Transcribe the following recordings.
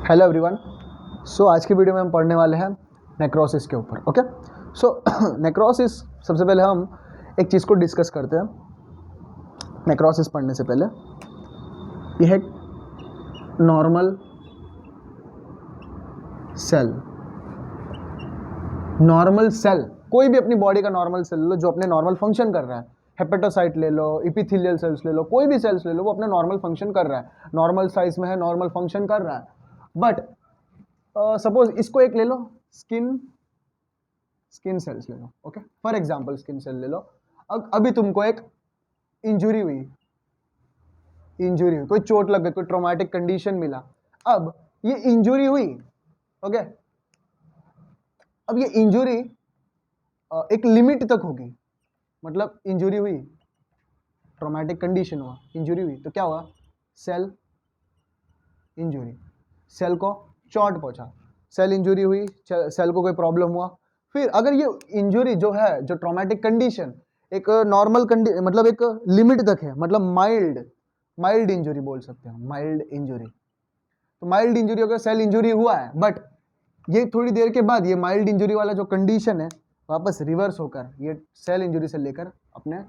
Hello everyone. सो आज की video में हम पढ़ने वाले हैं नेक्रोसिस के ऊपर। ओके, सो नेक्रोसिस, सबसे पहले हम एक चीज़ को डिस्कस करते हैं। नेक्रोसिस पढ़ने से पहले यह है नॉर्मल सेल। नॉर्मल सेल, कोई भी अपनी बॉडी का नॉर्मल सेल ले लो जो अपने नॉर्मल फंक्शन कर रहा है। हेपेटोसाइट ले लो, इपिथेलियल सेल्स ले लो, कोई भी सेल्स ले लो, वो अपने नॉर्मल फंक्शन कर रहा है, नॉर्मल साइज में है, नॉर्मल फंक्शन कर रहा है। बट सपोज इसको एक ले लो, स्किन सेल्स ले लो। Okay, for example skin cell ले लो। अभी तुमको एक इंजुरी हुई, कोई चोट लग गई, कोई ट्रॉमेटिक कंडीशन मिला। अब ये इंजुरी हुई, ओके, अब ये इंजुरी एक लिमिट तक होगी। मतलब इंजुरी हुई, ट्रॉमेटिक कंडीशन हुआ, इंजुरी हुई, तो क्या हुआ? सेल इंजुरी, सेल को चोट पहुंचा, सेल इंजुरी हुई, सेल को कोई प्रॉब्लम हुआ। फिर अगर ये इंजुरी जो है, जो ट्रॉमेटिक कंडीशन एक नॉर्मल मतलब एक लिमिट तक है, मतलब माइल्ड इंजुरी बोल सकते हैं, माइल्ड इंजुरी। तो माइल्ड इंजुरी अगर सेल इंजुरी हुआ है, बट ये थोड़ी देर के बाद ये माइल्ड इंजुरी वाला जो कंडीशन है वापस रिवर्स होकर ये सेल इंजुरी से लेकर अपने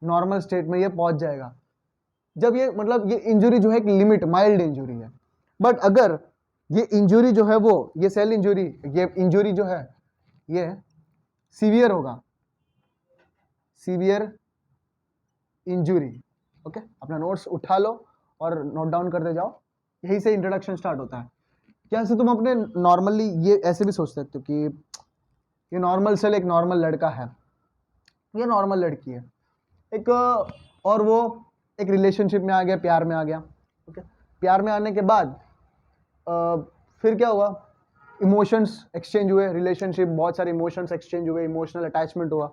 नॉर्मल स्टेट में ये पहुंच जाएगा। जब ये मतलब ये इंजुरी जो है एक लिमिट, माइल्ड इंजुरी है। बट अगर ये इंजुरी जो है वो, ये सेल इंजुरी, ये इंजुरी जो है ये सीवियर होगा, सीवियर इंजुरी। ओके, अपना नोट्स उठा लो और नोट डाउन करते जाओ, यही से इंट्रोडक्शन स्टार्ट होता है। क्या से तुम अपने नॉर्मली ये ऐसे भी सोच सकते हो कि ये नॉर्मल सेल एक नॉर्मल लड़का है, ये नॉर्मल लड़की है, एक और वो एक रिलेशनशिप में आ गया, प्यार में आ गया। ओके, प्यार में आने के बाद फिर क्या हुआ? इमोशंस एक्सचेंज हुए, रिलेशनशिप, बहुत सारे इमोशंस एक्सचेंज हुए, इमोशनल अटैचमेंट हुआ।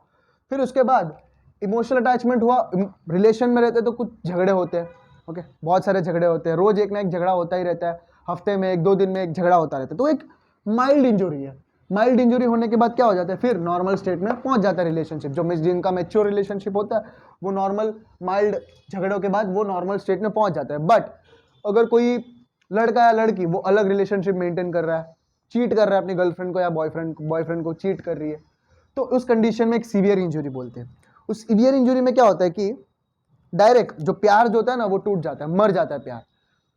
फिर उसके बाद इमोशनल अटैचमेंट हुआ, रिलेशन में रहते तो कुछ झगड़े होते हैं। ओके, बहुत सारे झगड़े होते हैं, रोज एक ना एक झगड़ा होता ही रहता है, हफ्ते में 1-2 दिन में एक झगड़ा होता रहता है। तो एक माइल्ड इंजुरी है। माइल्ड इंजुरी होने के बाद क्या हो जाता है? फिर नॉर्मल स्टेट में पहुंच जाता है रिलेशनशिप। जो जिनका मैच्योर रिलेशनशिप होता है वो नॉर्मल माइल्ड झगड़ों के बाद वो नॉर्मल स्टेट में पहुंच जाता है। बट अगर कोई लड़का या लड़की वो अलग रिलेशनशिप मेंटेन कर रहा है, चीट कर रहा है अपनी गर्लफ्रेंड को या बॉयफ्रेंड को चीट कर रही है, तो उस कंडीशन में एक सीवियर इंजुरी बोलते हैं। उस सीवियर इंजुरी में क्या होता है कि डायरेक्ट जो प्यार जो होता है ना वो टूट जाता है, मर जाता है प्यार।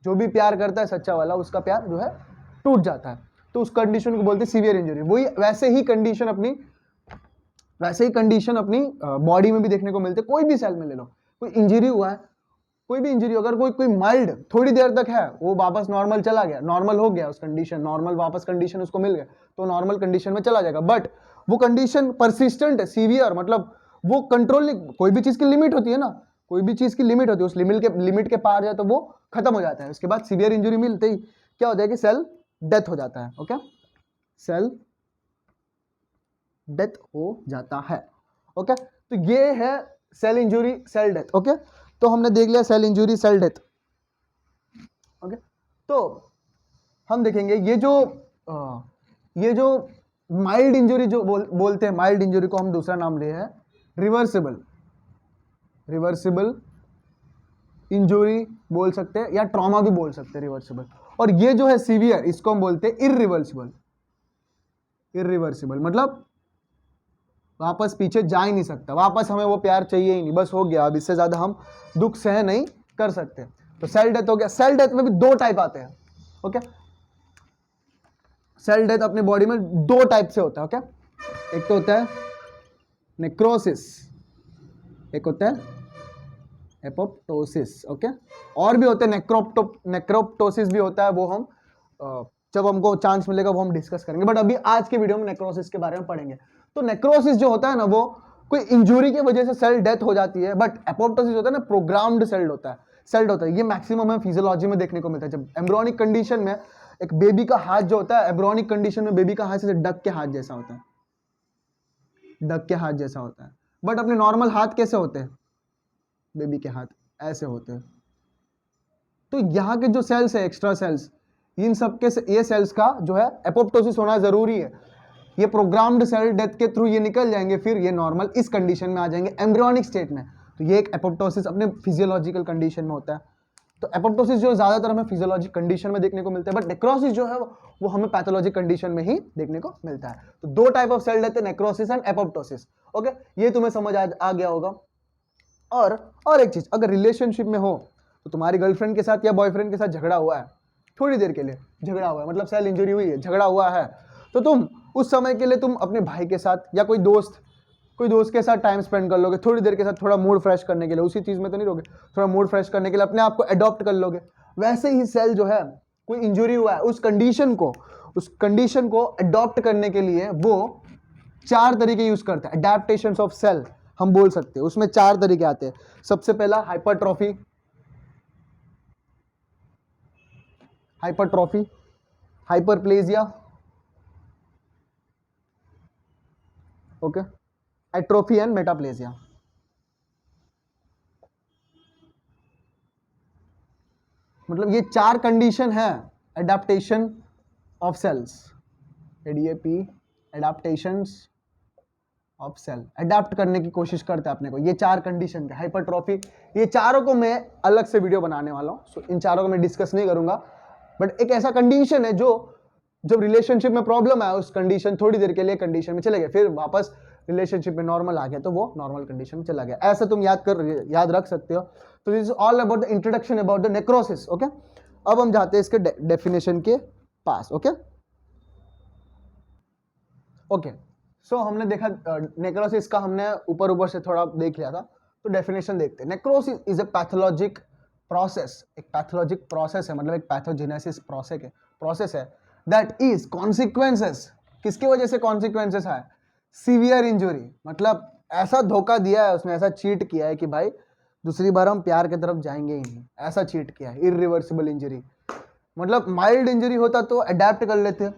जो भी प्यार करता है सच्चा वाला, उसका प्यार जो है टूट जाता है। तो उस कंडीशन को बोलते हैं सीवियर इंजुरी। वही वैसे ही कंडीशन अपनी बॉडी में भी देखने को मिलते, कोई भी सेल में ले लो। कोई इंजरी हुआ है, कोई भी इंजरी, अगर कोई माइल्ड थोड़ी देर तक है, वो वापस नॉर्मल चला गया, नॉर्मल हो गया, उस कंडीशन नॉर्मल वापस कंडीशन उसको मिल गया तो नॉर्मल कंडीशन में चला जाएगा। बट वो कंडीशन परसिस्टेंट है, सीवियर, मतलब वो कंट्रोल नहीं। कोई भी चीज की लिमिट होती है ना, कोई भी चीज की लिमिट होती है, उस लिमिट के पार जाए तो वो खत्म हो जाता है। उसके बाद सीवियर इंजरी मिलते ही क्या होता है कि सेल डेथ हो जाता है। ओके, सेल डेथ हो जाता है। ओके, तो ये है cell injury, cell death. Okay, तो हमने देख लिया cell injury, cell death. Okay, तो हम देखेंगे ये जो माइल्ड इंजुरी जो बोलते हैं, माइल्ड इंजुरी को हम दूसरा नाम ले हैं रिवर्सिबल इंजुरी बोल सकते हैं, या ट्रॉमा भी बोल सकते हैं, रिवर्सिबल। और ये जो है सीवियर, इसको हम बोलते हैं इरिवर्सिबल, मतलब वापस पीछे जा ही नहीं सकता, वापस हमें वो प्यार चाहिए ही नहीं, बस हो गया, अब इससे ज्यादा हम दुख सह नहीं कर सकते। तो सेल डेथ हो गया। सेल डेथ में भी 2 टाइप आते हैं। ओके, सेल डेथ अपनी बॉडी में 2 टाइप से होता है। ओके, एक तो होता है नेक्रोसिस, एक होता है एपोप्टोसिस। ओके, और भी होते हैं, नेक्रोप्टोसिस भी होता है, वो हम जब हमको चांस मिलेगा वो हम डिस्कस करेंगे। बट अभी आज के वीडियो में नेक्रोसिस के बारे में पढ़ेंगे। तो नेक्रोसिस जो होता है ना, वो कोई इंजुरी की वजह से सेल डेथ हो जाती है। बट एपोप्टोसिस होता है ना, प्रोग्राम्ड सेल्ड होता है। ये मैक्सिमम हमें फिजियोलॉजी में देखने को मिलता है। जब एम्ब्रियोनिक कंडीशन में एक बेबी का हाथ जो होता है, एम्ब्रियोनिक कंडीशन में बेबी का हाथ जैसे डक के हाथ जैसा होता है, बट अपने नॉर्मल हाथ कैसे होते हैं? बेबी के हाथ ऐसे होते हैं। तो यहाँ के जो सेल्स है, एक्स्ट्रा सेल्स, इन सब के ये सेल्स का जो है एपोप्टोसिस होना जरूरी है। ये प्रोग्राम्ड सेल डेथ के थ्रू ये निकल जाएंगे, फिर ये नॉर्मल इस कंडीशन में आ जाएंगे, एम्ब्रियोनिक स्टेट में। तो ये एक एपोप्टोसिस अपने फिजियोलॉजिकल कंडीशन में होता है। तो एपोप्टोसिस जो ज्यादातर हमें फिजियोलॉजिक कंडीशन में देखने को मिलता है, बट नेक्रोसिस जो है वो हमें पैथोलॉजिक कंडीशन में ही देखने को मिलता है। तो दो टाइप ऑफ सेल डेथ है, नेक्रोसिस एंड एपोप्टोसिस। ओके, ये तुम्हें समझ आ गया होगा। और एक चीज, अगर रिलेशनशिप में हो तो तुम्हारी गर्लफ्रेंड के साथ या बॉयफ्रेंड के साथ झगड़ा हुआ है, थोड़ी देर के लिए झगड़ा हुआ है, मतलब सेल इंजरी हुई है, झगड़ा हुआ है, तो तुम उस समय के लिए तुम अपने भाई के साथ या कोई दोस्त के साथ टाइम स्पेंड कर लोगे, थोड़ी देर के साथ, थोड़ा मूड फ्रेश करने के लिए, उसी चीज में तो नहीं रहोगे, थोड़ा मूड फ्रेश करने के लिए अपने आप को अडॉप्ट कर लोगे। वैसे ही सेल जो है, कोई इंजरी हुआ है, उस कंडीशन को अडॉप्ट करने के लिए वो 4 तरीके यूज करते हैं, अडेप्टेशंस ऑफ सेल हम बोल सकते हैं। उसमें 4 तरीके आते हैं। सबसे पहला hypertrophy, hyperplasia, okay, atrophy and metaplasia. मतलब ये 4 कंडीशन है adaptation of cells, ADAP, adaptations of cell, adapt करने की कोशिश करते हैं अपने को। ये 4 कंडीशन के हाइपरट्रॉफी, ये चारों को मैं अलग से वीडियो बनाने वाला हूं, सो इन चारों को मैं डिस्कस नहीं करूंगा। बट एक ऐसा कंडीशन है जो जब रिलेशनशिप में प्रॉब्लम है, उस कंडीशन थोड़ी देर के लिए कंडीशन में चले गए, फिर वापस रिलेशनशिप में नॉर्मल आ गया तो वो नॉर्मल कंडीशन में चला गया। ऐसा तुम याद रख सकते हो। तो this is all about the introduction about the necrosis. Okay, अब हम जाते हैं इसके डेफिनेशन के पास। ओके ओके, सो हमने देखा नेक्रोसिस का, हमने ऊपर से थोड़ा देख लिया था। तो डेफिनेशन देखते हैं। Necrosis is a pathologic process, एक पैथोलॉजिक प्रोसेस है, मतलब एक पैथोजेनेसिस प्रोसेस है दैट इज कॉन्सिक्वेंसेस, किसकी वजह से कॉन्सिक्वेंसेस है, सीवियर इंजुरी, मतलब ऐसा धोखा दिया है उसने, ऐसा चीट किया है कि भाई दूसरी बार हम प्यार की तरफ जाएंगे ही नहीं, ऐसा चीट किया है। इरिवर्सिबल इंजरी, मतलब माइल्ड इंजरी होता तो अडेप्ट कर लेते,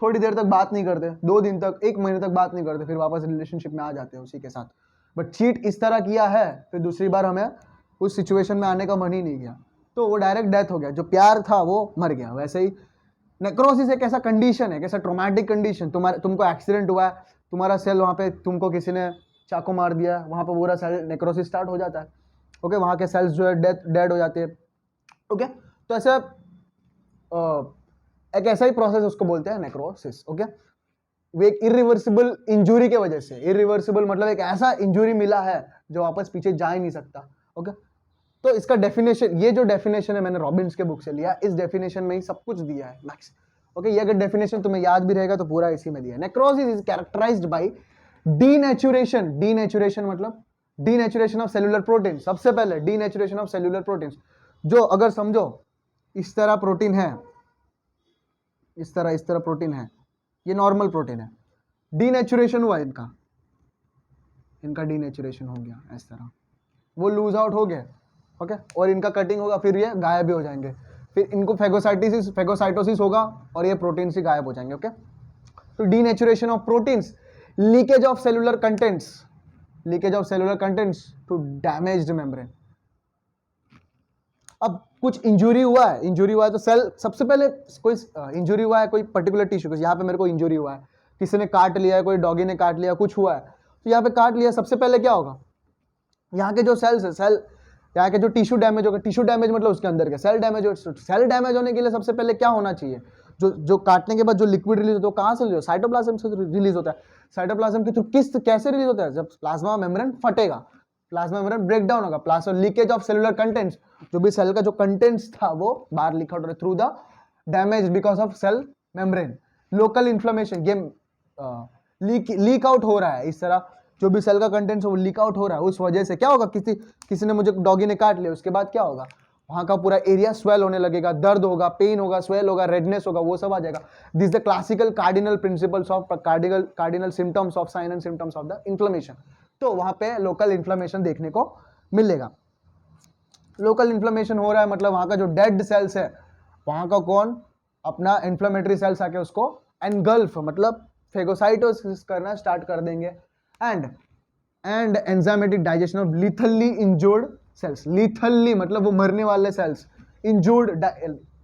थोड़ी देर तक बात नहीं करते, 2 दिन तक, 1 महीने तक बात नहीं करते, फिर वापस रिलेशनशिप में आ जाते हैं उसी के साथ। बट चीट इस तरह किया है, फिर दूसरी बार हमें उस सिचुएशन में आने का मन ही नहीं किया, तो वो डायरेक्ट डेथ हो गया, जो प्यार था वो मर गया। वैसे ही नेक्रोसिस एक ऐसा कंडीशन है, कैसा ट्रोमैटिक कंडीशन, तुमको एक्सीडेंट हुआ है, तुम्हारा सेल वहाँ पे, तुमको किसी ने चाकू मार दिया, वहाँ पे पूरा सेल नेक्रोसिस स्टार्ट हो जाता है। ओके, वहाँ के सेल्स जो है डेड हो जाते हैं। ओके, तो ऐसा एक ऐसा ही प्रोसेस उसको बोलते हैं नेक्रोसिस। ओके, वो एक इरिवर्सिबल इंजुरी के वजह से, इरिवर्सिबल मतलब एक ऐसा इंजुरी मिला है जो वापस पीछे जा ही नहीं सकता। ओके, तो इसका डेफिनेशन, ये जो डेफिनेशन है मैंने रॉबिन्स के बुक से लिया, इस डेफिनेशन में ही सब कुछ दिया है मैक्स। ओके, ये अगर डेफिनेशन तुम्हें याद भी रहेगा तो पूरा इसी में दिया है। Necrosis is characterized by denaturation, denaturation मतलब डीनेचुरेशन ऑफ सेल्यूलर प्रोटीन। सबसे पहले डीनेचुरेशन ऑफ सेल्यूलर प्रोटीन, जो अगर समझो इस तरह प्रोटीन है, इस तरह प्रोटीन है, ये नॉर्मल प्रोटीन है, डीनेचुरेशन हुआ इनका डीनेचुरेशन हो गया, इस तरह वो लूज आउट हो गए। ओके, और इनका कटिंग होगा, फिर ये गायब भी हो जाएंगे, फिर इनको फेगोसाइटोसिस होगा और ये प्रोटीन से गायब हो जाएंगे। ओके, तो denaturation of proteins, leakage of cellular contents to damaged membrane. अब कुछ इंजुरी हुआ है तो सेल, सबसे पहले कोई इंजुरी हुआ है कोई पर्टिकुलर टिश्यू, यहाँ पे मेरे को इंजुरी हुआ है, किसी ने काट लिया है, कोई डॉगी ने काट लिया, कुछ हुआ है, तो यहाँ पे काट लिया, सबसे पहले क्या होगा, यहाँ के जो सेल्स है, यहाँ के जो टिश्यू डैमेज होगा, टिश्यू डैमेज मतलब उसके अंदर के सेल डैमेज होने के लिए सबसे पहले क्या होना चाहिए, जो काटने के बाद जो लिक्विड रिलीज होता है, कहाँ से रिलीज होता है, साइटोप्लाज्म से रिलीज होता है। साइटोप्लाज्म के थ्रू कैसे रिलीज होता है, जब प्लाज्मा मेम्ब्रेन फटेगा, प्लाज्मा मेम्ब्रेन ब्रेक डाउन होगा, plasma leakage of cellular contents, जो भी सेल का जो कंटेंट्स था वो बाहर लीक आउट हो रहा है through the damage because of cell membrane. Local inflammation, ये लीक आउट हो रहा है, इस तरह जो भी सेल का कंटेंट्स है वो लीक आउट हो रहा है, उस वजह से क्या होगा, किसी ने मुझे डॉगी ने काट लिया, उसके बाद क्या होगा, वहां का पूरा एरिया स्वेल होने लगेगा, दर्द होगा, पेन होगा, स्वेल होगा, रेडनेस होगा, वो सब आ जाएगा। This the classical cardinal principles of cardinal symptoms of sine and symptoms of the inflammation. तो वहां पे लोकल इन्फ्लेमेशन देखने को मिलेगा। लोकल इन्फ्लेमेशन हो रहा है मतलब वहां का जो डेड सेल्स है, वहां का कौन अपना इन्फ्लेमेटरी सेल्स आके उसको एनगल्फ मतलब फेगोसाइटोसिस करना स्टार्ट कर देंगे, and enzymatic digestion of lethally injured cells. Lethally मतलब वो मरने वाले सेल्स, इंजोर्ड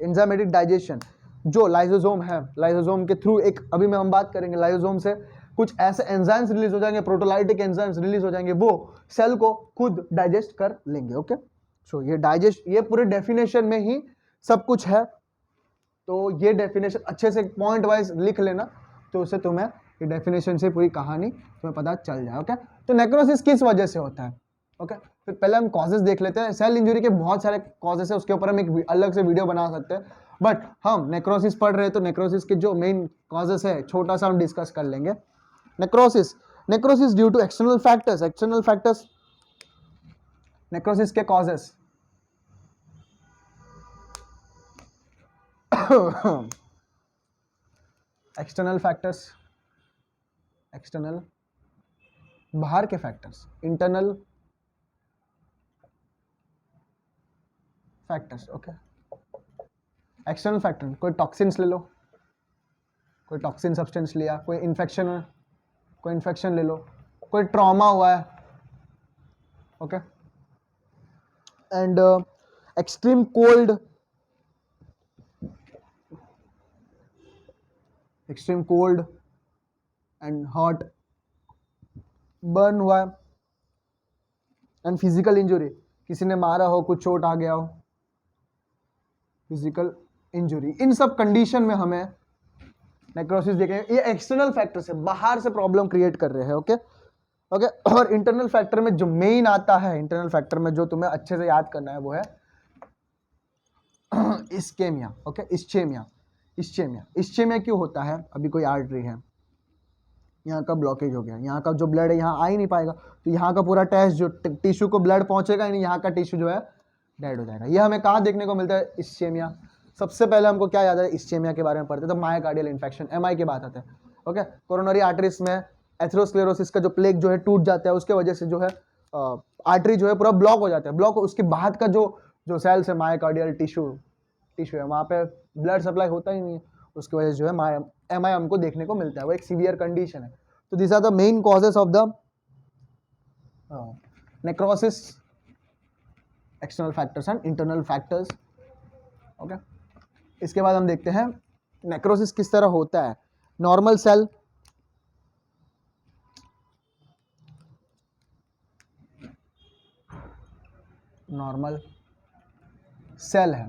एंजाइमेटिक डाइजेशन जो लाइसोसोम है, लाइसोसोम के थ्रू एक, अभी में हम बात करेंगे, लाइसोसोम से कुछ ऐसे एंजाइम्स रिलीज हो जाएंगे, प्रोटोलाइटिक एंजाइम्स रिलीज हो जाएंगे, वो सेल को खुद डाइजेस्ट कर लेंगे। ओके, सो ये डाइजेस्ट, ये पूरे डेफिनेशन में ही सब कुछ है। तो ये डेफिनेशन अच्छे से पॉइंट वाइज लिख लेना, तो उससे तुम्हें ये डेफिनेशन से पूरी कहानी तुम्हें पता चल जाए। ओके, तो नेक्रोसिस किस वजह से होता है? ओके, फिर पहले हम कॉजेज देख लेते हैं। सेल इंजरी के बहुत सारे कॉजेज है, उसके ऊपर हम एक अलग से वीडियो बना सकते हैं, बट हम नेक्रोसिस पढ़ रहे हैं तो नेक्रोसिस के जो मेन कॉजेज है छोटा सा हम डिस्कस कर लेंगे। Necrosis due to external factors, necrosis के कॉजेस एक्सटर्नल बाहर के factors, internal factors. Okay, external factor, कोई टॉक्सिन्स ले लो, कोई टॉक्सिन सब्सटेंस लिया, कोई इन्फेक्शन ले लो, कोई ट्रॉमा हुआ है। Okay, and extreme cold and hot, burn हुआ है, एंड फिजिकल इंजुरी, किसी ने मारा हो, कुछ चोट आ गया हो, फिजिकल इंजुरी। इन सब कंडीशन में हमें नेक्रोसिस देखेंगे। ये एक्सटर्नल फैक्टर से बाहर से प्रॉब्लम क्रिएट कर रहे हैं। ओके, और इंटरनल फैक्टर में जो मेन आता है, इंटरनल फैक्टर में जो तुम्हें अच्छे से याद करना है वो है इस्केमिया। ओके, इस्केमिया क्यों होता है? अभी कोई आर्टरी है, यहाँ का ब्लॉकेज हो गया, यहाँ का जो ब्लड है यहाँ आ ही नहीं पाएगा, तो यहाँ का पूरा टेस्ट जो टिश्यू को ब्लड पहुंचेगा ही नहीं, यहाँ का टिश्यू जो है डेड हो जाएगा। ये हमें कहाँ देखने को मिलता है? इस्केमिया। सबसे पहले हमको क्या याद है इस्केमिया के बारे में पढ़ते तो मायोकार्डियल इन्फेक्शन, एमआई की बात आते हैं। ओके, कोरोनरी आर्टरीज में एथेरोस्क्लेरोसिस का जो प्लेग जो है टूट जाता है, उसके वजह से जो है आर्टरी जो है पूरा ब्लॉक हो जाता है। ब्लॉक, उसके बाद का जो सेल्स है, मायोकार्डियल टिश्यू है, वहाँ पे ब्लड सप्लाई होता ही नहीं है, उसकी वजह से जो है एमआई हमको देखने को मिलता है। वो एक सीवियर कंडीशन है। तो this are the main causes of the necrosis, external factors and internal factors. Okay, इसके बाद हम देखते हैं नेक्रोसिस किस तरह होता है। नॉर्मल सेल है।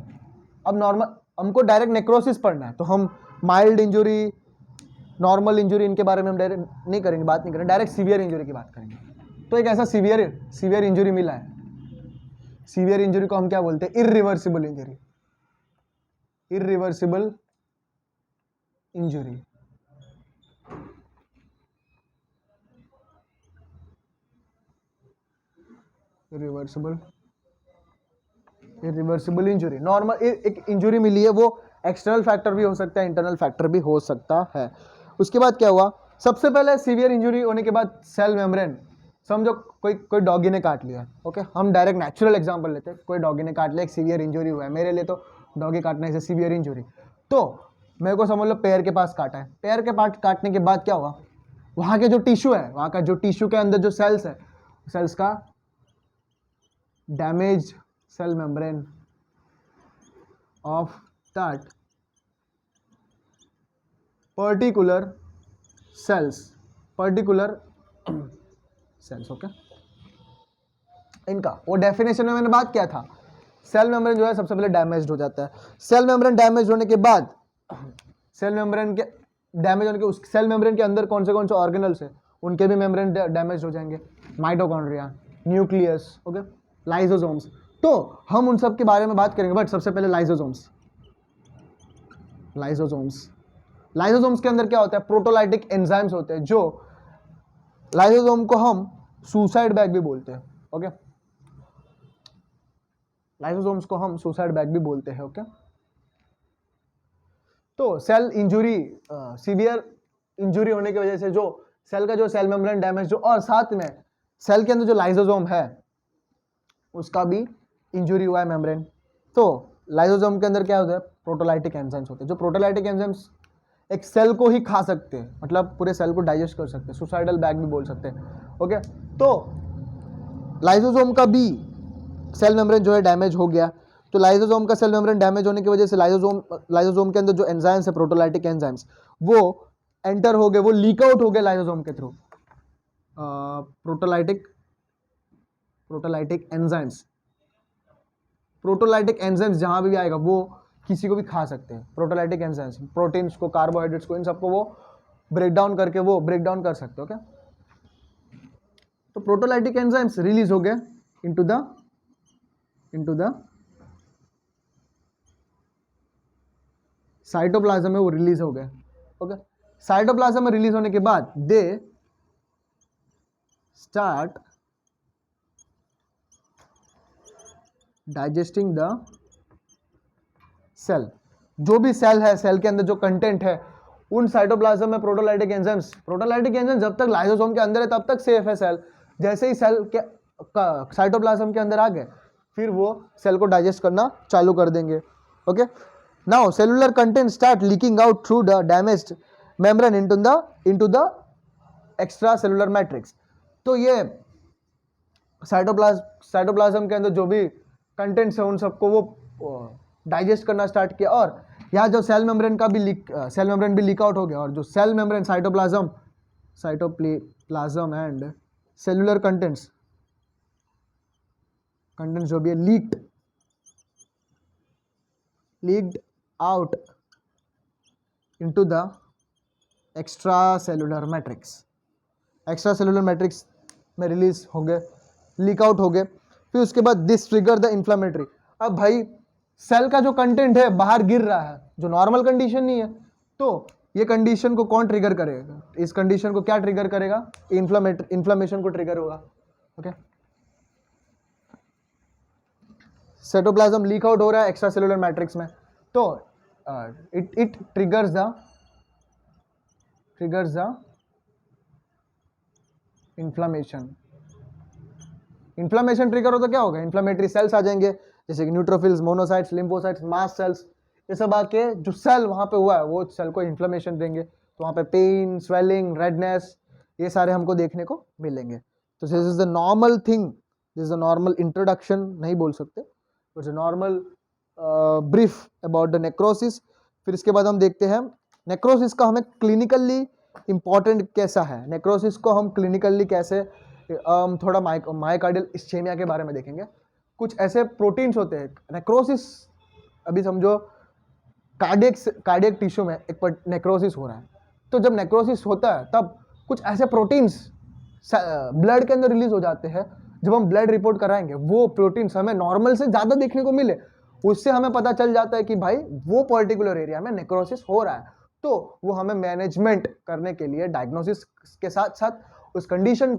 अब नॉर्मल हमको डायरेक्ट नेक्रोसिस पढ़ना है, तो हम माइल्ड इंजुरी, नॉर्मल इंजुरी, इनके बारे में हम डायरेक्ट नहीं करेंगे, बात नहीं करेंगे, डायरेक्ट सीवियर इंजुरी की बात करेंगे। तो एक ऐसा सीवियर इंजुरी मिला है। सीवियर इंजुरी को हम क्या बोलते हैं? Irreversible injury. Irreversible injury, irreversible injury. Normal एक इंजुरी मिली है, वो एक्सटर्नल फैक्टर भी हो सकता है, इंटरनल फैक्टर भी हो सकता है। उसके बाद क्या हुआ? सबसे पहले सीवियर इंजुरी होने के बाद सेल मेम्ब्रेन, समझो कोई डॉगी ने काट लिया। ओके, हम डायरेक्ट नेचुरल एग्जांपल लेते हैं, कोई डॉगी ने काट लिया, एक सीवियर इंजुरी हुआ है। मेरे लिए तो डॉगी काटने से सीवियर इंजुरी। तो मेरे को समझ लो पैर के पास काटा है, पैर के पास काटने के बाद क्या हुआ? वहाँ के जो टिश्यू है, वहाँ का जो टिश्यू के अंदर जो सेल्स है, सेल्स का damage cell membrane of that particular cells. Okay, इनका वो डेफिनेशन में मैंने बात किया था, सेल मेम्ब्रेन जो है सबसे पहले डैमेज हो जाता है। सेल मेम्ब्रेन डैमेज होने के बाद, सेल मेम्ब्रेन के अंदर कौन से ऑर्गेनल्स है, उनके भी मेम्ब्रेन डैमेज हो जाएंगे। Mitochondria, nucleus, okay, lysosomes. तो हम उन सब के बारे में बात करेंगे, बट सबसे पहले लाइसोसोम्स के अंदर क्या होता है? प्रोटोलाइटिक एंजाइम्स होते हैं, जो लाइसोसोम को हम सुसाइड बैग भी बोलते हैं। ओके, लाइसोसोम्स को हम सुसाइड बैग भी बोलते हैं। ओके, तो सेल इंजुरी, सीवियर इंजुरी होने की वजह से जो सेल का जो सेल मेम्ब्रेन डैमेज जो, और साथ में सेल के अंदर जो लाइसोसोम है उसका भी इंजुरी हुआ है मेम्ब्रेन। तो लाइसोसोम के अंदर क्या होता है? प्रोटोलाइटिक एंजाइम्स होते हैं, जो प्रोटोलाइटिक एंजाइम्स एक सेल को ही खा सकते हैं, मतलब पूरे सेल को डाइजेस्ट कर सकते हैं, सुसाइडल बैग भी बोल सकते हैं। ओके, तो लाइसोसोम का भी सेल मेम्ब्रेन जो है डैमेज हो गया। तो लाइसोसोम का सेल मेम्ब्रेन डैमेज होने की वजह से लाइसोसोम के अंदर जो एंजाइम्स है, प्रोटोलाइटिक एंजाइम्स, वो एंटर हो गए, वो लीक आउट हो गए लाइसोसोम के through. Proteolytic enzymes proteolytic enzymes जहां भी आएगा वो किसी को भी खा सकते हैं। प्रोटोलाइटिक एंजाइम्स प्रोटीन्स को, कार्बोहाइड्रेट्स को, इन सबको वो ब्रेक डाउन करके वो ब्रेक डाउन कर सकते हो। क्या तो प्रोटोलाइटिक एंजाइम्स रिलीज हो गए इनटू द साइटोप्लाज्म में, वो रिलीज हो गए। ओके, साइटोप्लाज्म में रिलीज होने के बाद they start digesting the cell. जो भी सेल है, सेल के अंदर जो कंटेंट है, उन साइटोप्लाज्म में प्रोटोलाइटिक एंजाइम्स जब तक लाइसोसोम के अंदर है तब तक सेफ है सेल। जैसे ही सेल के साइटोप्लाज्म के अंदर आ गए, फिर वो सेल को डाइजेस्ट करना चालू कर देंगे। Okay, now cellular content start leaking out through the damaged membrane into the extra cellular matrix. तो ये साइटोप्लाज्म के अंदर जो भी कंटेंट्स है उन सबको वो डाइजेस्ट करना स्टार्ट किया, और यहाँ जो सेल मेम्ब्रेन भी लीक आउट हो गया, और जो cell membrane cytoplasm and cellular contents जो भी है leaked out into the extra cellular matrix में रिलीज हो गए, लीक आउट हो गए। फिर उसके बाद दिस ट्रिगर द इन्फ्लामेटरी। अब भाई सेल का जो कंटेंट है बाहर गिर रहा है, जो नॉर्मल कंडीशन नहीं है, तो ये कंडीशन को कौन ट्रिगर करेगा? इस कंडीशन को क्या ट्रिगर करेगा? इन्फ्लामेशन को ट्रिगर होगा। ओके, साइटोप्लाज्म लीक आउट हो रहा है एक्स्ट्रा सेलुलर मैट्रिक्स में, तो it triggers the inflammation trigger हो तो क्या होगा? इन्फ्लामेटरी सेल्स आ जाएंगे, जैसे कि neutrophils, monocytes, lymphocytes, mast cells, ये सब आके जो सेल वहां पे हुआ है वो सेल को इन्फ्लामेशन देंगे। तो वहां पे पेन, स्वेलिंग, रेडनेस, ये सारे हमको देखने को मिलेंगे। तो this is the normal thing, this is the normal introduction नहीं बोल सकते, it's a normal brief about the necrosis. फिर इसके बाद हम देखते हैं नेक्रोसिस का हमें क्लिनिकली इंपॉर्टेंट कैसा है, नेक्रोसिस को हम क्लिनिकली कैसे थोड़ा मायोकार्डियल इस्चेमिया के बारे में देखेंगे। कुछ ऐसे प्रोटीन्स होते हैं नेक्रोसिस, अभी समझो कार्डियक टिश्यू में एक नेक्रोसिस हो रहा है, तो जब नेक्रोसिस होता है तब कुछ ऐसे प्रोटीन्स ब्लड के अंदर रिलीज हो जाते हैं। जब हम ब्लड रिपोर्ट कराएंगे वो प्रोटीन्स हमें नॉर्मल से ज़्यादा देखने को मिले, उससे हमें पता चल जाता है कि भाई वो पर्टिकुलर एरिया में नेक्रोसिस हो रहा है। तो वो हमें मैनेजमेंट करने के लिए डायग्नोसिस के साथ साथ उस कंडीशन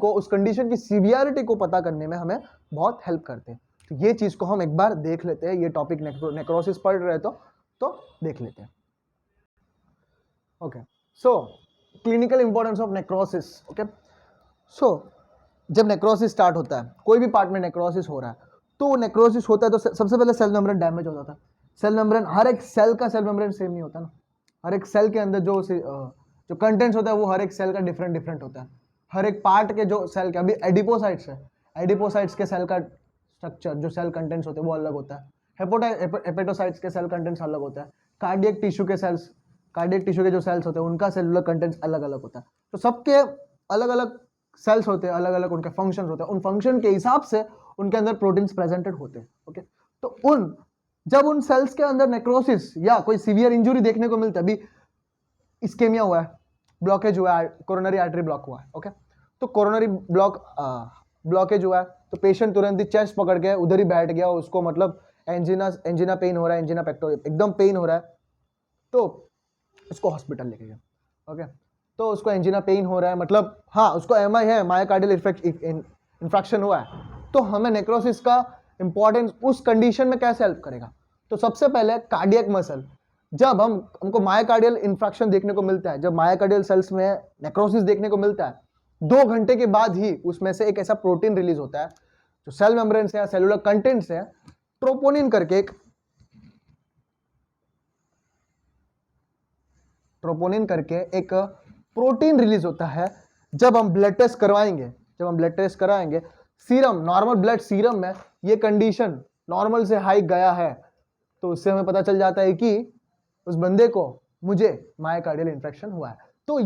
की सीवियरिटी को पता करने में हमें बहुत हेल्प करते हैं। तो ये चीज़ को हम एक बार देख लेते हैं, ये टॉपिक नेक्रोसिस पढ़ रहे तो देख लेते हैं। Okay, so clinical importance of necrosis. Okay, so जब नेक्रोसिस स्टार्ट होता है, कोई भी पार्ट में नेक्रोसिस हो रहा है, तो नेक्रोसिस होता है तो सबसे पहले सेल मेम्ब्रेन डैमेज हो जाता है। सेल मेम्ब्रेन, हर एक सेल का सेल मेम्ब्रेन सेम नहीं होता ना, हर एक सेल के अंदर जो कंटेंट्स होता है वो हर एक सेल का डिफरेंट होता है। हर एक पार्ट के जो सेल के, अभी एडिपोसाइट्स है, एडिपोसाइट्स के सेल का स्ट्रक्चर, जो सेल कंटेंट्स होते हैं वो अलग होता है। हेपेटोसाइट्स के सेल कंटेंट्स अलग होता है। कार्डियक टिश्यू के जो सेल्स होते हैं उनका सेलुलर कंटेंट्स अलग अलग होता है। तो सबके अलग अलग सेल्स होते हैं, अलग अलग उनके फंक्शंस होते हैं, उन फंक्शन के हिसाब से उनके अंदर प्रोटीन्स प्रेजेंटेड होते हैं। ओके, तो जब उन सेल्स के अंदर नेक्रोसिस या कोई सीवियर इंजुरी देखने को मिलता है, अभी इस्केमिया हुआ है, ब्लॉकेज हुआ है, कोरोनरी आर्टरी ब्लॉक हुआ है। ओके, तो कोरोनरी ब्लॉकेज हुआ है तो पेशेंट तुरंत ही चेस्ट पकड़ के उधर ही बैठ गया, उसको मतलब एंजिना पेन हो रहा है, एंजिना पेक्टोरिस एकदम पेन हो रहा है, तो उसको हॉस्पिटल लेके गया। ओके, तो उसको एंजिना पेन हो रहा है, मतलब हाँ उसको एमआई है, मायोकार्डियल इन्फ्रैक्शन हुआ है, तो हमें नेक्रोसिस का इंपॉर्टेंस उस कंडीशन में कैसे हेल्प करेगा? तो सबसे पहले कार्डियक मसल, जब हमको मायोकार्डियल इन्फ्रैक्शन देखने को मिलता है, जब मायोकार्डियल सेल्स में नेक्रोसिस देखने को मिलता है, 2 घंटे के बाद ही उसमें से एक ऐसा प्रोटीन रिलीज होता है जो सेल मेम्ब्रेन से या सेलुलर कंटेंट से ट्रोपोनिन करके एक प्रोटीन रिलीज होता है। जब हम ब्लड टेस्ट कराएंगे, सीरम, नॉर्मल ब्लड सीरम में ये कंडीशन नॉर्मल से हाई गया है, तो उससे हमें पता चल जाता है कि उस बंदे को मुझे मायोकार्डियल इन्फेक्शन हुआ है। तो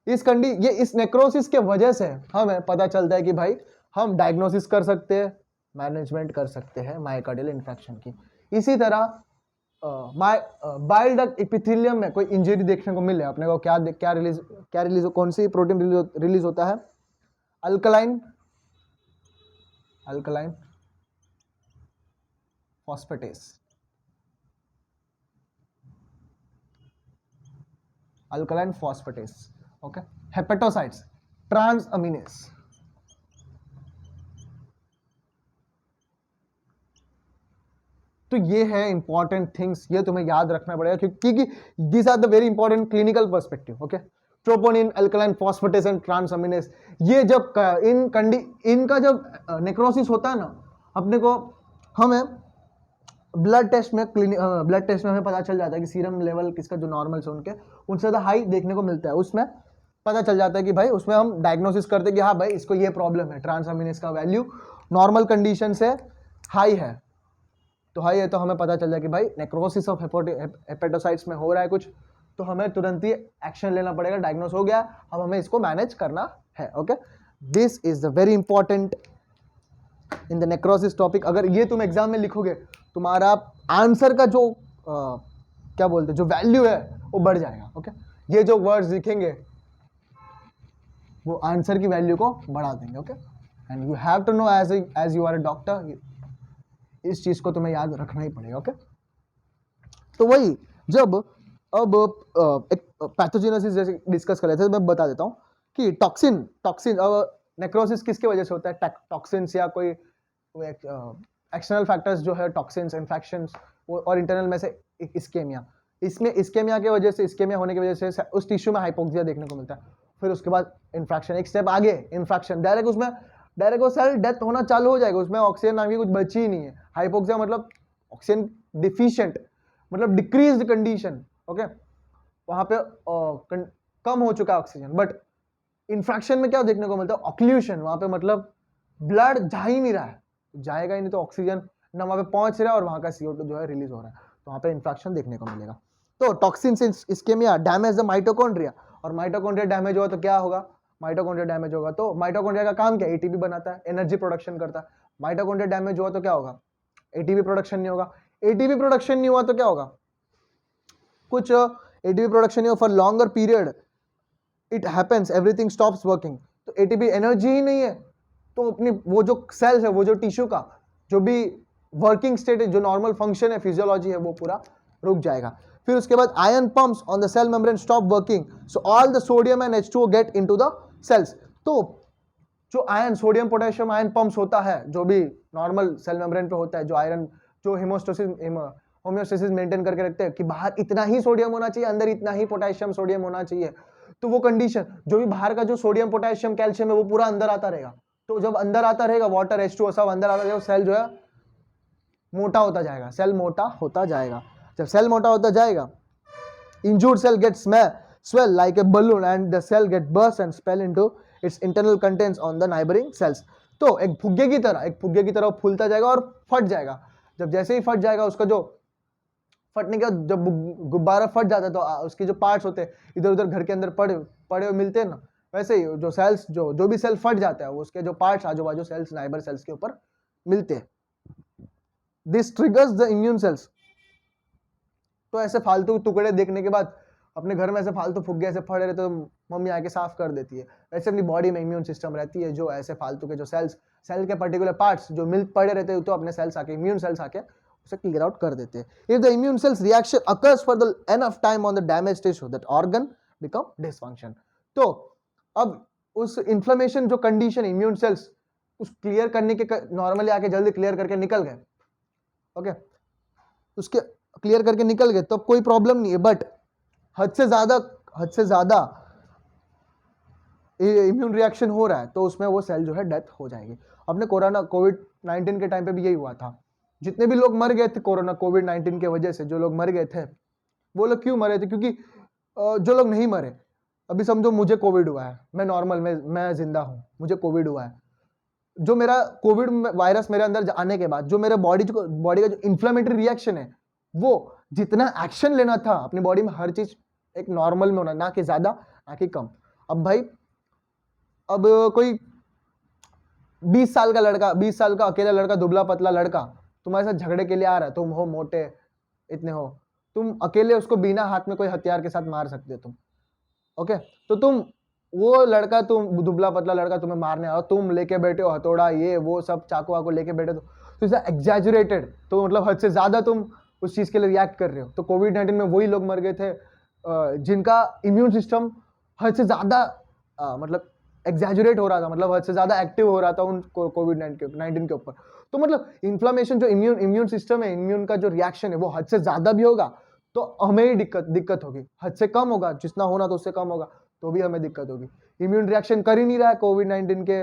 इस नेक्रोसिस के वजह से हमें पता चलता है कि भाई हम डायग्नोसिस कर सकते हैं, मैनेजमेंट कर सकते हैं मायोकार्डियल इन्फेक्शन की। इसी तरह बाइल डक्ट एपिथेलियम में कोई इंजरी देखने को मिले, अपने को क्या रिलीज कौन सी प्रोटीन रिलीज होता है? Alkaline phosphatase, alkaline phosphatase, okay. Hepatocytes, transaminase, तो ये है इंपॉर्टेंट थिंग्स, ये तुम्हें याद रखना पड़ेगा क्योंकि these are the very important clinical perspective, okay. Troponin, alkaline phosphatase and transaminase, ये जब इनका जब नेक्रोसिस होता है ना, अपने को हमें ब्लड टेस्ट में हमें पता चल जाता है कि सीरम लेवल किसका जो नॉर्मल से उनसे ज़्यादा हाई देखने को मिलता है, उसमें पता चल जाता है कि भाई उसमें हम डायग्नोसिस करते हैं कि हाँ भाई इसको ये प्रॉब्लम है, ट्रांसअमीनेस का वैल्यू नॉर्मल कंडीशन से हाई है, तो हाई है तो हमें पता चल जाए कि भाई नेक्रोसिस ऑफ हेपेटोसाइट्स में हो रहा है कुछ, तो हमें तुरंत ही एक्शन लेना पड़ेगा, डायग्नोस हो गया, अब हमें इसको मैनेज करना है, okay. This is the very important in the necrosis topic. अगर ये तुम एग्जाम में लिखोगे, तुम्हारा आंसर का जो क्या बोलते हैं जो वैल्यू है वो बढ़ जाएगा, ओके। ये जो वर्ड्स लिखेंगे वो आंसर की वैल्यू को बढ़ा देंगे, okay. And you have to know as you are a doctor, इस चीज को तुम्हें याद रखना ही पड़ेगा, ओके। तो वही जब अब एक पैथोजेनेसिस जैसे डिस्कस कर रहे थे, तो मैं बता देता हूँ कि टॉक्सिन अब नेक्रोसिस किसके वजह से होता है? टॉक्सिन्स या कोई एक्सटर्नल फैक्टर्स जो है, टॉक्सिन्स, इन्फेक्शंस, और इंटरनल में से इस्केमिया। इसमें इस्केमिया के वजह से, इस्केमिया होने की वजह से उस टिश्यू में हाइपोक्सिया देखने को मिलता है। फिर उसके बाद इन्फेक्शन, एक स्टेप आगे इन्फेक्शन, डायरेक्ट वो सेल डेथ होना चालू हो जाएगा, उसमें ऑक्सीजन नाम की कुछ बची ही नहीं है। हाइपोक्सिया मतलब ऑक्सीजन डिफिशिएंट, मतलब डिक्रीज्ड कंडीशन, ओके। वहां पे कम हो चुका है ऑक्सीजन। बट इन्फेक्शन में क्या देखने को मिलता है? ऑक्लूशन, वहां पे मतलब ब्लड जा ही नहीं रहा है, जाएगा ही नहीं तो ऑक्सीजन ना वहां पे पहुंच रहा है और वहां का CO2 जो है रिलीज हो रहा है, तो वहां पे इन्फेक्शन देखने को मिलेगा। तो टॉक्सिन से इस्केमिया डैमेज द माइटोकॉन्ड्रिया, और माइटोकॉन्ड्रिया डैमेज हुआ तो क्या होगा? माइटोकॉन्ड्रिया डैमेज होगा तो माइटोकॉन्ड्रिया का काम क्या है? एटीपी बनाता है, एनर्जी प्रोडक्शन करता है। माइटोकॉन्ड्रिया डैमेज हुआ तो क्या होगा? एटीपी प्रोडक्शन नहीं होगा। एटीपी प्रोडक्शन नहीं हुआ तो क्या होगा? कुछ एटीपी प्रोडक्शन नहीं हुआ for longer period, it happens, everything stops working. तो एटीपी एनर्जी ही नहीं है तो अपनी वो जो सेल्स है, वो जो टिश्यू का जो भी वर्किंग स्टेट है, जो नॉर्मल फंक्शन है, फिजियोलॉजी है, वो पूरा रुक जाएगा। फिर उसके बाद ion pumps on the cell membrane stop working, so all the sodium and H2O get into the cells. तो जो ion, sodium potassium ion pumps होता है, जो भी नॉर्मल सेल मेम्ब्रेन पे होता है, जो आयरन, जो होम्योस्टेसिस मेंटेन करके रखते हैं कि बाहर इतना ही सोडियम होना चाहिए, अंदर इतना ही पोटेशियम सोडियम होना चाहिए, तो वो कंडीशन, जो भी बाहर का जो सोडियम पोटेशियम कैल्शियम है वो पूरा अंदर आता रहेगा। तो जब अंदर आता रहेगा, वाटर H2O सब अंदर आता रहेगा, सेल जो है मोटा होता जाएगा, सेल मोटा होता जाएगा। जब सेल मोटा होता जाएगा, injured cell gets swell like a balloon and the cell get burst and spill into its internal contents on the neighboring cells। तो एक फुग्गे की तरह फूलता जाएगा और फट जाएगा। जब जैसे ही फट जाएगा, उसका जो फटने के बाद जब गुब्बारा फट जाता है तो उसके जो पार्ट्स होते हैं इधर उधर घर के अंदर पड़े हुए मिलते हैं ना, वैसे ही जो सेल्स, जो भी सेल फट जाता है, उसके जो पार्ट्स आजू बाजू सेल्स, नाइबर सेल्स के ऊपर मिलते हैं। This triggers the immune cells. तो ऐसे फालतू टुकड़े देखने के बाद अपने घर में ऐसे फालतू फुग्गे ऐसे फटे रहते तो मम्मी आके साफ कर देती है। वैसे अपनी बॉडी में इम्यून सिस्टम रहती है, जो ऐसे फालतू के जो सेल के पर्टिकुलर पार्ट्स जो मिल पड़े रहते हैं, तो अपने सेल्स आके, इम्यून सेल्स आके उसे क्लियर आउट कर देते हैं। If the immune cells reaction occurs for the enough time on the damage tissue, that organ become dysfunction. तो अब उस इन्फ्लेमेशन जो कंडीशन, इम्यून सेल्स उस क्लियर करने के, नॉर्मली आके जल्दी क्लियर करके निकल गए, ओके, उसके क्लियर करके निकल गए तो कोई प्रॉब्लम नहीं है। बट हद से ज्यादा इम्यून रिएक्शन हो रहा है तो उसमें वो सेल जो है डेथ हो जाएगी। अपने कोविड-19 के टाइम पे भी यही हुआ था। जितने भी लोग मर गए थे कोविड-19 के वजह से, जो लोग मर गए थे, वो लोग क्यों मरे थे? क्योंकि जो लोग नहीं मरे, अभी समझो मुझे कोविड हुआ है, मैं नॉर्मल, मैं जिंदा हूं, मुझे कोविड हुआ है, जो मेरा कोविड वायरस मेरे अंदर आने के बाद जो मेरे बॉडी का जो इन्फ्लेमेटरी रिएक्शन है, वो जितना एक्शन लेना था अपनी बॉडी में, हर चीज एक नॉर्मल में होना, ना कि ज्यादा ना कि कम। अब भाई, अब कोई 20 साल का लड़का, 20 साल का अकेला लड़का, दुबला पतला लड़का तुम्हारे साथ झगड़े के लिए आ रहा है, तुम हो मोटे इतने हो, तुम अकेले उसको बिना हाथ में कोई हथियार के साथ मार सकते हो तुम, ओके। तो तुम वो लड़का, तुम दुबला पतला लड़का तुम्हें मारने आओ, तुम लेके बैठे हो हथौड़ा ये वो सब चाकू वाकू लेके बैठे, तो इज एग्जैजुरेटेड, तो मतलब हद से ज्यादा तुम उस चीज के लिए रिएक्ट कर रहे हो। तो कोविड-19 में वही लोग मर गए थे जिनका इम्यून सिस्टम हद से ज्यादा मतलब एग्जैजुरेट हो रहा था, मतलब हद से ज्यादा एक्टिव हो रहा था उन कोविड-19 के ऊपर। तो मतलब इन्फ्लामेशन जो इम्यून सिस्टम है, इम्यून का जो रिएक्शन है वो हद से ज्यादा भी होगा तो हमें ही दिक्कत होगी, हद से कम होगा जितना होना तो उससे कम होगा तो भी हमें दिक्कत होगी। इम्यून रिएक्शन कर ही नहीं रहा है कोविड-19 के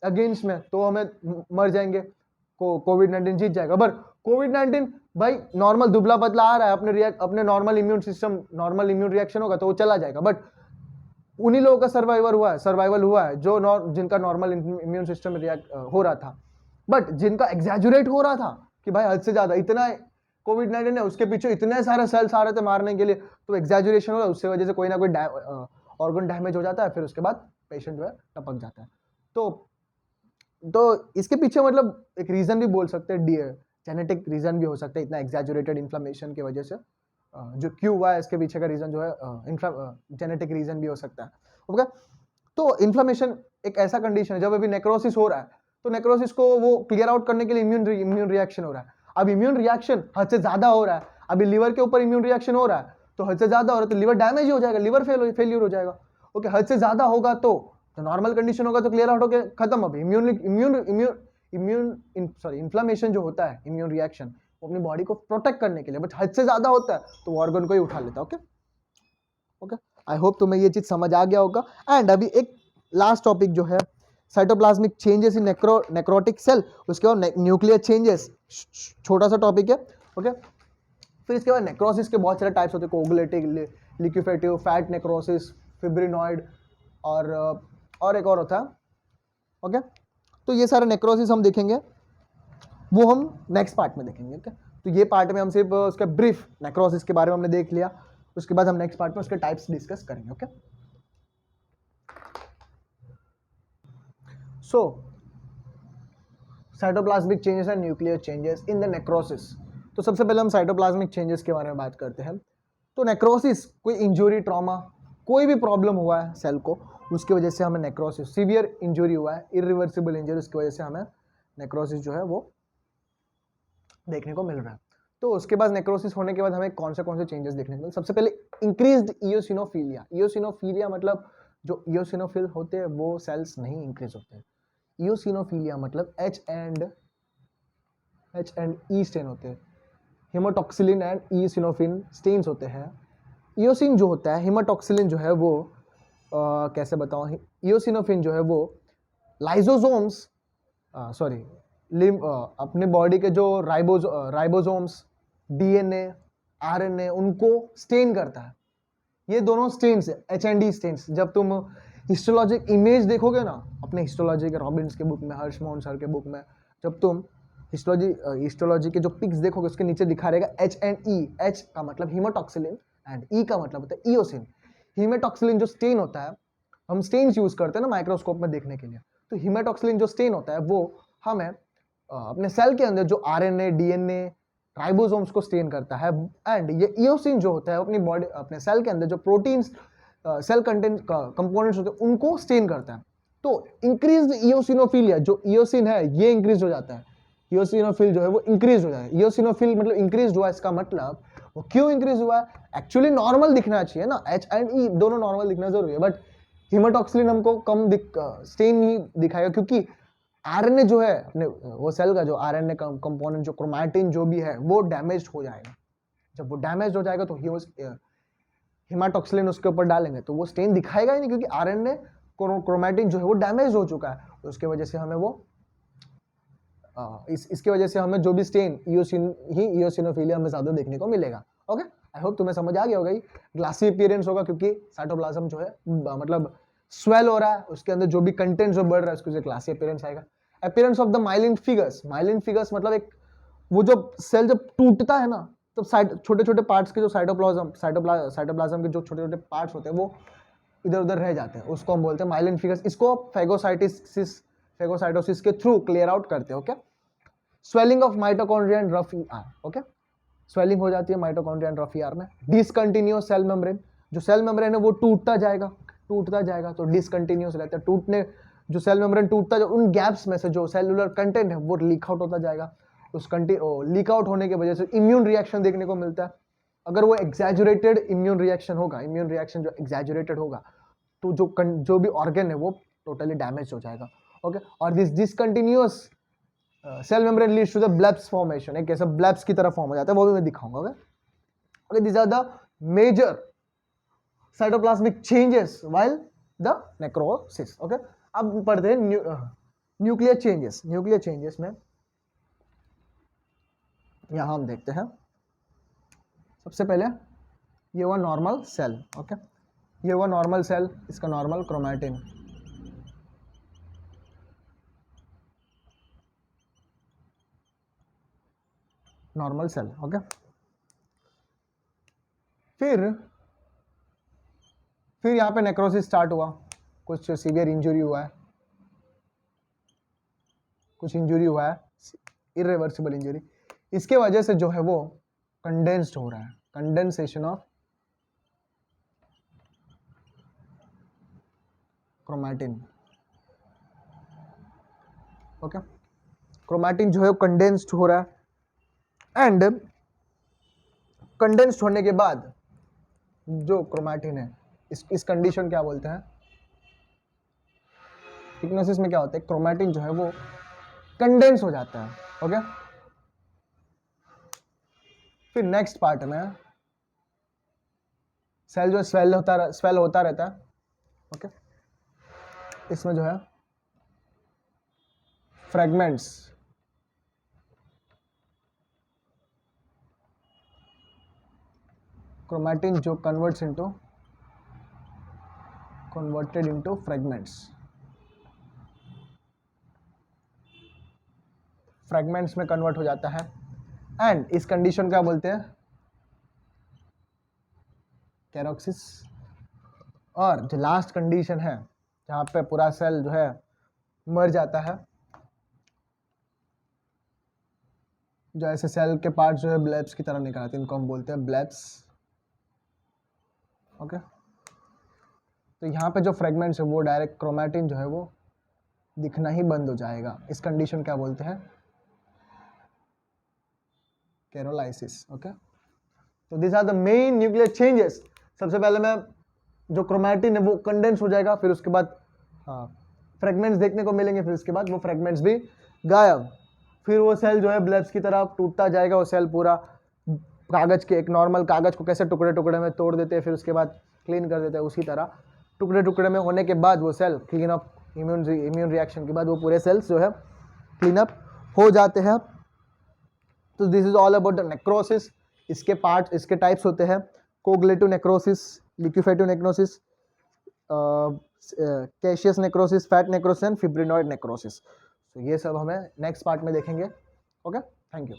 अगेंस्ट में, तो हमें मर जाएंगे, कोविड-19 जीत जाएगा। पर कोविड-19 भाई नॉर्मल दुबला पतला आ रहा है, अपने normal immune system, normal immune reaction होगा तो वो चला जाएगा। बट उन्हीं लोगों का सर्वाइवल हुआ है जो जिनका नॉर्मल इम्यून सिस्टम रिएक्ट हो रहा था, बट जिनका एग्जैजुरेट हो रहा था कि भाई हद से ज्यादा इतना कोविड-19 है, उसके पीछे इतने सारे सेल्स आ रहे थे मारने के लिए, तो एग्जैजुरेशन हो रहा है, उससे वजह से कोई ना कोई ऑर्गन डैमेज हो जाता है, फिर उसके बाद पेशेंट जो है टपक जाता है। तो इसके पीछे मतलब एक रीजन भी बोल सकते हैं, जेनेटिक रीजन भी हो सकता है, इतना एग्जैजुरेटेड इन्फ्लेमेशन की वजह से जो क्यों हुआ है इसके पीछे का रीजन जो है जेनेटिक रीजन भी हो सकता है, ओके। तो इन्फ्लेमेशन एक ऐसा कंडीशन है, जब अभी नेक्रोसिस हो रहा है तो नेक्रोसिस को वो क्लियर आउट करने के लिए इम्यून रिएक्शन हो रहा है। अब इम्यून रिएक्शन हद से ज्यादा हो रहा है, अभी लिवर के ऊपर इम्यून रिएक्शन हो रहा है तो हद से ज्यादा हो रहा है तो लिवर डैमेज हो जाएगा, लिवर फेल्यूर हो जाएगा, ओके। हद से ज्यादा होगा तो नॉर्मल कंडीशन होगा तो क्लियर आउट होकर खत्म। अभी इन्फ्लेमेशन जो होता है, इम्यून रिएक्शन, वो अपनी बॉडी को प्रोटेक्ट करने के लिए, बट हद से ज्यादा होता है तो वो ऑर्गन को ही उठा लेता है, ओके ओके। आई होप तुम्हें ये चीज समझ आ गया होगा। एंड अभी एक लास्ट टॉपिक जो है cytoplasmic changes in necrotic cell, उसके बाद न्यूक्लियर चेंजेस, छोटा सा टॉपिक है, ओके। फिर इसके बाद नेक्रोसिस के बहुत सारे टाइप्स होते हैं, कोगुलेटिव, लिक्विफेटिव, फैट नेक्रोसिस, फिब्रिनॉइड और एक और होता है, ओके। तो ये सारे नेक्रोसिस हम देखेंगे, वो हम नेक्स्ट पार्ट में देखेंगे, ओके। तो ये पार्ट में हम सिर्फ उसका ब्रीफ नेक्रोसिस के बारे में हमने देख लिया, उसके बाद हम नेक्स्ट पार्ट में उसके टाइप्स डिस्कस करेंगे, okay. So cytoplasmic changes and nuclear changes in the necrosis. तो सबसे पहले हम साइटोप्लाज्मिक चेंजेस के बारे में बात करते हैं। तो नेक्रोसिस कोई इंजरी, ट्रॉमा, कोई भी प्रॉब्लम हुआ है सेल को, उसकी वजह से हमें नेक्रोसिस, सीवियर इंजरी हुआ है, इरिवर्सिबल इंजरी, उसकी वजह से हमें नेक्रोसिस जो है वो देखने को मिल रहा है। तो उसके बाद नेक्रोसिस होने के बाद हमें कौन से चेंजेस देखने को मिले। सबसे पहले इंक्रीज्ड इयोसिनोफिलिया। इयोसिनोफिलिया मतलब जो इयोसिनोफिल होते हैं वो सेल्स नहीं इंक्रीज होते हैं। इयोसिनोफिलिया मतलब H एंड E स्टेन होते हैं, हेमाटॉक्सिलिन एंड इयोसिनोफिन स्टेन्स होते हैं। इयोसिन जो होता है, हेमाटॉक्सिलिन जो है वो कैसे बताऊं, इयोसिनोफिन जो है वो लाइसोसोम्स अपने बॉडी के जो राइबोसोम्स, डीएनए, आरएनए, उनको स्टेन करता है। ये दोनों स्टेन्स H&E स्टेन्स, जब तुम हिस्टोलॉजिक इमेज देखोगे ना अपने हिस्टोलॉजी के रॉबिन्स के बुक में, हर्षमोहन सर के बुक में, जब तुम हिस्टोलॉजी के जो पिक्स देखोगे उसके नीचे दिखा रहेगा H&E। H का मतलब हीमाटॉक्सिलिन एंड E का मतलब होता है इयोसिन। हीमाटॉक्सिलिन जो स्टेन होता है, हम स्टेन्स यूज करते हैं ना माइक्रोस्कोप में देखने के लिए, तो हीमाटॉक्सिलिन जो स्टेन होता है वो हमें अपने सेल के अंदर जो आरएनए, डीएनए, राइबोसोम्स को स्टेन करता है। एंड ये इयोसिन जो होता है अपनी बॉडी, अपने सेल के अंदर जो प्रोटीन्स, सेल कंटेंट कंपोनेंट्स होते हैं उनको स्टेन करता है। तो इंक्रीज्ड इयोसिनोफिलिया, जो इयोसिन है ये इंक्रीज हो जाता है, इयोसिनोफिल जो है वो इंक्रीज हो जाता है। इयोसिनोफिल मतलब इंक्रीज हुआ, इसका मतलब वो क्यों इंक्रीज हुआ है, एक्चुअली नॉर्मल दिखना चाहिए ना, H एंड E दोनों नॉर्मल दिखना जरूरी है, बट हीमाटॉक्सिलिन हमको कम स्टेन ही दिखाएगा, क्योंकि आरएनए जो है अपने वो सेल का जो आरएनए कंपोनेंट, जो क्रोमैटिन जो भी है वो डैमेज हो जाएगा। जब वो डैमेज हो जाएगा तो हीमाटॉक्सिलिन उसके ऊपर डालेंगे तो वो स्टेन दिखाएगा ही नहीं, क्योंकि आरएनए क्रोमैटिन जो है वो डैमेज हो चुका है। तो उसके वजह से हमें वो इसके वजह से हमें जो भी स्टेन इयोसिनोफिलिया में ज्यादा देखने को मिलेगा, ओके। आई होप तुम्हें समझ आ गया होगा। ग्लासी अपीयरेंस होगा क्योंकि साइटोप्लाज्म जो है मतलब स्वेल हो रहा है, उसके अंदर जो भी कंटेंट जो बढ़ रहा है उसके ग्लासी अपीयरेंस आएगा। Appearance of the myelin figures. Myelin figures मतलब एक वो जो सेल जब टूटता है ना, तब छोटे छोटे पार्ट्स के जो साइटोप्लाज्म के जो छोटे छोटे पार्ट्स होते हैं वो इधर उधर रह जाते हैं, उसको हम बोलते हैं माइलिन फिगर्स। इसको फैगोसाइटोसिस फेगोसाइटोसिस के थ्रू क्लियर आउट करते हैं। Okay, swelling of mitochondria and rough ER. Okay, swelling हो जाती है माइटोकॉन्ड्रिया एंड रफ ईआर में। डिसकंटिन्यूअस सेल मेम्ब्रेन, जो सेल मेम्ब्रेन है वो टूटता जाएगा तो डिसकंटिन्यूअस रहता है। टूटने जो सेल मेम्ब्रेन टूटता जाए उन गैप्स में से जो सेलुलर कंटेंट है वो लीक आउट होता जाएगा। उस लीक आउट होने की वजह से इम्यून रिएक्शन देखने को मिलता है। अगर वो एग्जैजुरेटेड इम्यून रिएक्शन होगा, इम्यून रिएक्शन जो एग्जैजुरेटेड होगा तो जो भी ऑर्गन है वो टोटली डैमेज हो जाएगा। ओके, और this discontinuous cell membrane leads to the blebs formation, एक ऐसा ब्लब्स की तरह फॉर्म हो जाता है, वो भी मैं दिखाऊंगा। Okay, this are the major cytoplasmic changes while the necrosis. Okay, अब पढ़ते हैं न्यूक्लियर चेंजेस। न्यूक्लियर चेंजेस में यहां हम देखते हैं सबसे पहले ये हुआ नॉर्मल सेल। ओके, ये हुआ नॉर्मल सेल, इसका normal chromatin. Normal cell. Okay, फिर यहाँ पे नेक्रोसिस स्टार्ट हुआ, कुछ सीवियर इंजरी हुआ है, इरिवर्सिबल इंजरी। इसके वजह से जो है वो कंडेंस्ड हो रहा है, condensation of chromatin. Okay, chromatin जो है कंडेंस्ड हो रहा है एंड कंडेंस्ड होने के बाद जो क्रोमैटिन है इस कंडीशन क्या बोलते हैं, इग्नोसिस में क्या होता है, क्रोमैटिन जो है वो कंडेंस हो जाता है। ओके, फिर नेक्स्ट पार्ट में सेल जो स्वेल होता रहता है। ओके, इसमें जो है फ्रेगमेंट्स, क्रोमैटिन जो कन्वर्टेड इनटू फ्रेगमेंट्स में कन्वर्ट हो जाता है एंड इस कंडीशन क्या बोलते हैं, कैरोक्सिस। और जो लास्ट कंडीशन है जहाँ पे पूरा सेल जो है मर जाता है, जो ऐसे सेल के पार्ट जो है ब्लेब्स की तरह निकल आते हैं, इनको हम बोलते हैं ब्लेब्स। ओके, तो यहाँ पे जो फ्रेगमेंट्स है वो डायरेक्ट क्रोमैटिन जो है वो दिखना ही बंद हो जाएगा। इस कंडीशन क्या बोलते हैं, कैरोलाइसिस। ओके, तो this are the main nuclear changes. सबसे पहले मैं जो क्रोमैटिन है वो कंडेंस हो जाएगा, फिर उसके बाद फ्रेगमेंट्स देखने को मिलेंगे, फिर उसके बाद वो फ्रेगमेंट्स भी गायब। फिर वो सेल जो है ब्लेब्स की तरह टूटता जाएगा। वो सेल पूरा कागज के, एक नॉर्मल कागज को कैसे टुकड़े टुकड़े में तोड़ देते हैं फिर उसके बाद क्लीन कर देते हैं, उसी तरह टुकड़े टुकड़े में होने के बाद वो cell clean up, immune reaction के बाद वो पूरे सेल्स जो है क्लीन अप हो जाते हैं। तो this is all about the necrosis. इसके पार्ट, इसके टाइप्स होते हैं coagulative necrosis, liquefactive necrosis, caseous necrosis, fat necrosis and fibrinoid necrosis. तो ये सब हमें नेक्स्ट पार्ट में देखेंगे। Okay, thank you.